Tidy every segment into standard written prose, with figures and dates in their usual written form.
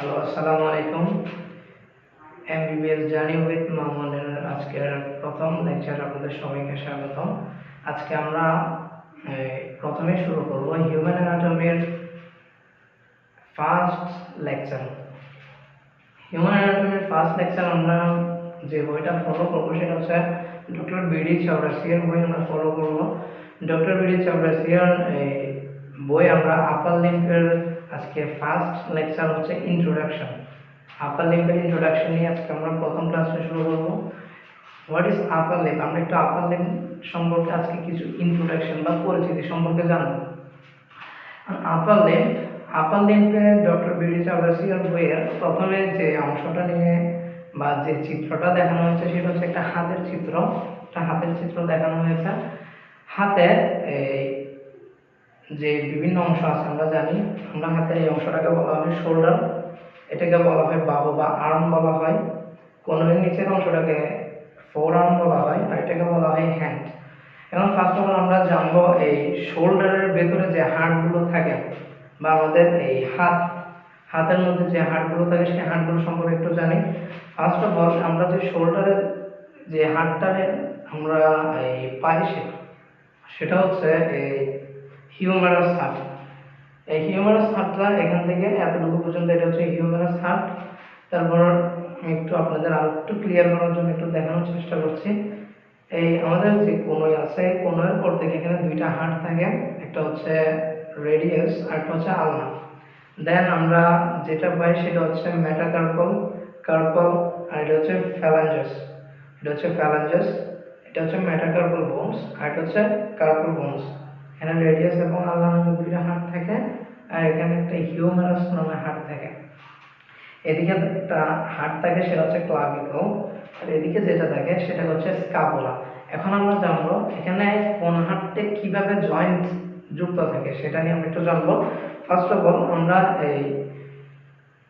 Hello, আসসালামু আলাইকুম। MBBS journey with মামুনের আজকের প্রথম লেকচার আপনাদের সবাইকে স্বাগতম। আজকে আমরা প্রথমে শুরু করব হিউম্যান অ্যানাটমির ফার্স্ট লেকচার। হিউম্যান অ্যানাটমির ফার্স্ট লেকচার আমরা যে বইটা ফলো করবো সেটা হচ্ছে ডক্টর বিডি চৌরাসিয়ার বই আমরা ফলো করবো। ডক্টর বিডি চৌরাসিয়ার বই আমরা আপার লিম্বের আজকে ফার্স্ট লেকচার হচ্ছে ইন্ট্রোডাকশন। আপার লিম্বের ইন্ট্রোডাকশন নিয়ে আজকে আমরা প্রথম ক্লাসটা শুরু করবো। What is upper limb? আমরা একটু আপার লিম্ব সম্পর্কে আজকে কিছু ইন্ট্রোডাকশন বা পরিচিতি সম্পর্কে জানবো। আপার লিম্বে ডক্টর বিডি চৌরাসিয়ার বইয়ের প্রথমে যে অংশটা নিয়ে বা যে চিত্রটা দেখানো হয়েছে সেটা হচ্ছে একটা হাতের চিত্র। একটা হাতের চিত্র দেখানো হয়েছে। হাতের যে বিভিন্ন অংশ আছে আমরা জানি, আমরা হাতের এই অংশটাকে বলা হয় শোল্ডার, এটাকে বলা হয় বাহু বা আর্ম বলা হয়, কোনোর নিচের অংশটাকে ফোর আর্ম বলা হয়, আর এটাকে বলা হয় হ্যান্ড। এখন ফার্স্ট অফ অল আমরা জানবো এই শোল্ডারের ভেতরে যে হাড়গুলো থাকে বা আমাদের এই হাতের মধ্যে যে হাড়গুলো থাকে সেই হাড়গুলো সম্পর্কে একটু জানি। ফার্স্ট অফ অল আমরা যে শোল্ডারের যে হাড়টারে আমরা এই পাই সেটা হচ্ছে এই হিউমেরাস হার্ট। এই হিউমেরাস হার্টটা এখান থেকে এতটুকু পর্যন্ত এটা হচ্ছে হিউমেরাস হার্ট। তারপর আমি একটু আপনাদের আরো একটু ক্লিয়ার করার জন্য একটু দেখানোর চেষ্টা করছি। এই আমাদের যে কোনই আছে, কোনয়ের পর থেকে এখানে দুইটা হার্ট থাকে, একটা হচ্ছে রেডিয়াস আর একটা হচ্ছে আলনা। দেন আমরা যেটা পাই সেটা হচ্ছে মেটাকার্পল, কার্পল, আর এটা হচ্ছে ফ্যালাঞ্জাস। এটা হচ্ছে মেটাকার্পল বোনস আর এটা হচ্ছে কার্পল বোনস। এখানে রেডিয়াস এবং আলনা নামে দুইটা হাড় থাকে, আর এখানে একটা হিউমেরাস নামে হাড় থাকে। এদিকে একটা হাড় থাকে সেটা হচ্ছে ক্লাভিকল, আর এদিকে যেটা থাকে সেটা হচ্ছে স্ক্যাপুলা। এখন আমরা জানবো এখানে কোন হাড়তে কিভাবে জয়েন্ট যুক্ত থাকে সেটা নিয়ে আমরা একটু জানবো। ফার্স্ট অফ অল আমরা এই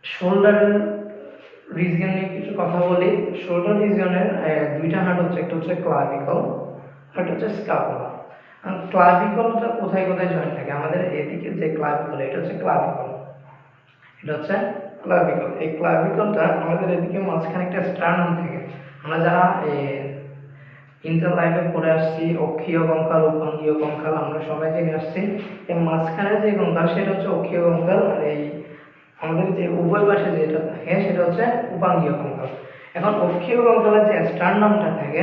শোল্ডারের রিজিয়ন নিয়ে কিছু কথা বলি। শোল্ডার রিজিয়নের দুইটা হাড় হচ্ছে, একটা হচ্ছে ক্লাভিকল আর একটা হচ্ছে স্ক্যাপুলা। ক্লাভিকলটা কোথায় কোথায় জয়েন্ট থাকে? আমাদের এদিকে যে ক্লাভিকল, এটা হচ্ছে ক্লাভিকল, এই ক্লাভিকলটা আমাদের এদিকে মাঝখানে একটা স্টার্নাম থাকে। আমরা যারা ইন্টার লাইফে পড়ে আসছি অক্ষীয় কঙ্কাল, উপাঙ্গীয় কঙ্কাল, আমরা সবাই জেনে আসছি এই মাঝখানে যে কঙ্কাল সেটা হচ্ছে অক্ষীয় কঙ্কাল, আর এই আমাদের যে উভয় পাশে যেটা থাকে সেটা হচ্ছে উপাঙ্গীয় কঙ্কাল। এখন অক্ষীয় কঙ্কালের যে স্টার্নামটা থাকে,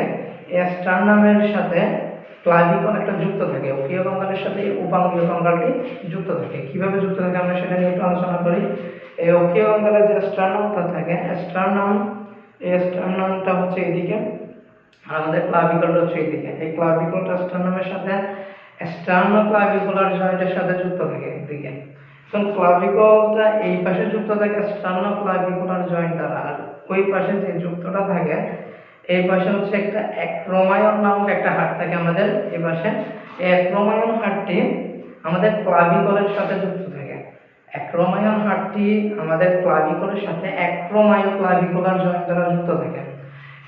এই স্টার্নামের সাথে ক্লাভিকল একটা যুক্ত থাকে, অক্ষীয় কঙ্কালের সাথে উপাঙ্গীয় কঙ্কালটি যুক্ত থাকে। কিভাবে যুক্ত থাকে আমরা সেটা নিয়ে একটু আলোচনা করি। এই অক্ষীয় কঙ্কালের যে স্টার্নামটা থাকে, স্টার্নামটা হচ্ছে এদিকে আর আমাদের ক্লাভিকলটা হচ্ছে এদিকে। এই ক্লাভিকলটা স্টার্নামের সাথে স্টার্নোক্লাভিকুলার জয়েন্টের সাথে যুক্ত থাকে এদিকে। এখন ক্লাভিকলটা এই পাশে যুক্ত থাকে স্টার্নোক্লাভিকুলার জয়েন্ট দ্বারা, আর ওই পাশে যে যুক্তটা থাকে এই পাশে হচ্ছে একটা অ্যাক্রোমায়ন নামক একটা হাড় থাকে আমাদের এই পাশে। এই অ্যাক্রোমায়ন হাড়টি আমাদের ক্লাভিকলের সাথে যুক্ত থাকে। অ্যাক্রোমায়ন হাড়টি আমাদের ক্লাভিকলের সাথে অ্যাক্রোমায়োক্লাভিকুলার জয়েন্ট দ্বারা যুক্ত থাকে।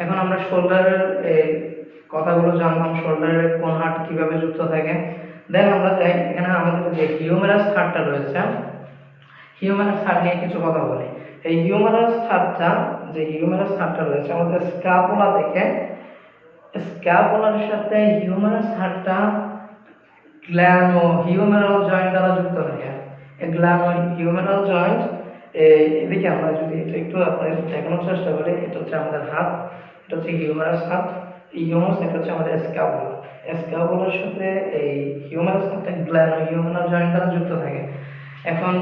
এখন আমরা শোল্ডারের কথাগুলো জানলাম, শোল্ডারের কোন হাড় কিভাবে যুক্ত থাকে। দেন আমরা যাই এখানে আমাদের যে হিউমেরাস হাড়টা রয়েছে, হিউমেরাস হাড় নিয়ে কিছু কথা বলি। এই হিউমেরাস হাড়টা রয়েছে আমাদের স্ক্যাপুলা থেকে, স্ক্যাপুলার সাথে হিউমেরাস হাড়টা গ্ল্যানো হিউমেরাল জয়েন্ট দ্বারা যুক্ত থাকে। এই গ্ল্যানো হিউমেরাল জয়েন্ট এদিকে আমরা যদি এটা একটু আপনাদের দেখানোর চেষ্টা করি, এটা হচ্ছে আমাদের হাত, এটা হচ্ছে হিউমেরাস হাত, এই হিউমারাস এটা হচ্ছে আমাদের স্ক্যাপুলা। স্ক্যাপুলার সাথে এই হিউমেরাস হাড়টা গ্ল্যানো হিউমেরাল জয়েন্ট দ্বারা যুক্ত থাকে। এখন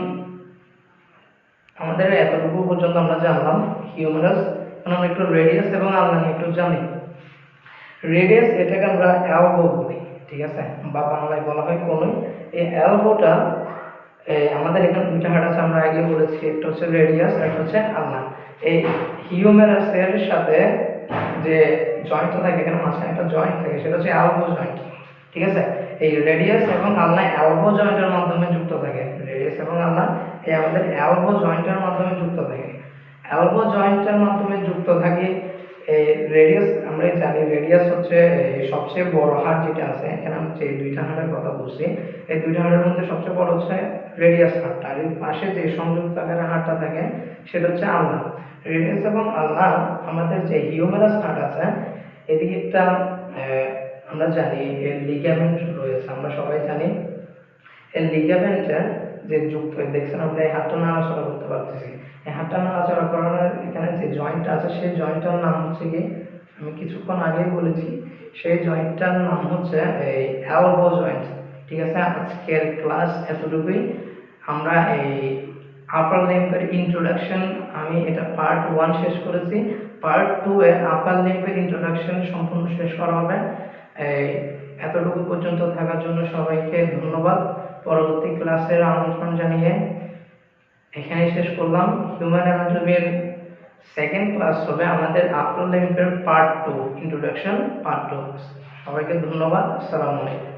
আমাদের এতটুকু পর্যন্ত আমরা জানলাম হিউমেরাস। এখন আমরা একটু রেডিয়াস এবং আলনা নিয়ে একটু জানি। রেডিয়াস এটাকে আমরা এলবো বলি, ঠিক আছে, বা বাংলায় বলা হয় কোনই। এই এলবোটা আমাদের এখানে দুইটা হাড় আছে, আমরা আগে বলেছি, একটা হচ্ছে রেডিয়াস আর একটা হচ্ছে আলনা। এই হিউমেরাসের সাথে যে জয়েন্টটা থাকে এখানে মাঝখানে একটা জয়েন্ট থাকে সেটা হচ্ছে এলবো জয়েন্ট, ঠিক আছে। এই রেডিয়াস এবং আলনা এলবো জয়েন্টের মাধ্যমে যুক্ত থাকে। রেডিয়াস এবং আলনা এই আমাদের এলবো জয়েন্টের মাধ্যমে যুক্ত থাকে। এলবো জয়েন্টের মাধ্যমে যুক্ত থাকে এই রেডিয়াস আমরা জানি, রেডিয়াস হচ্ছে এই সবচেয়ে বড় হাড় যেটা আছে, এখানে আমি যে দুইটা হাড়ের কথা বলছি, এই দুইটা হাড়ের মধ্যে সবচেয়ে বড় হচ্ছে রেডিয়াস হাড়টা, আর এর পাশে যে সংযুক্ত আকারের হাড়টা থাকে সেটা হচ্ছে আলনা। রেডিয়াস এবং আলনা আমাদের যে হিউমেরাস হাড় আছে এদিকে একটা আমরা জানি এর লিগামেন্ট রয়েছে, আমরা সবাই জানি এই লিগামেন্টটা যে যুক্ত দেখছেন, আমরা এই হাড়টা নাড়াচাড়া করতে পারতেছি, এই হাড়টা নাড়াচাড়া করানোর এখানে যে জয়েন্টটা আছে সেই জয়েন্টটার নাম হচ্ছে কি, আমি কিছুক্ষণ আগেই বলেছি, সেই জয়েন্টটার নাম হচ্ছে এই এলবো জয়েন্ট। ঠিক আছে, আজকের ক্লাস এতটুকুই। আমরা এই আপার লিম্বের ইন্ট্রোডাকশন, আমি এটা পার্ট 1 শেষ করেছি, পার্ট 2 এ আপার লিম্বের ইন্ট্রোডাকশন সম্পূর্ণ শেষ করা হবে। এই এতটুকু পর্যন্ত থাকার জন্য সবাইকে ধন্যবাদ। পরবর্তী ক্লাসের আমন্ত্রণ জানিয়ে এখানে শেষ করলাম। হিউম্যান অ্যানাটমির সেকেন্ড ক্লাস হবে আমাদের আপার লিম্বের পার্ট 2, ইন্ট্রোডাকশন পার্ট 2। সবাইকে ধন্যবাদ। আসসালামু আলাইকুম।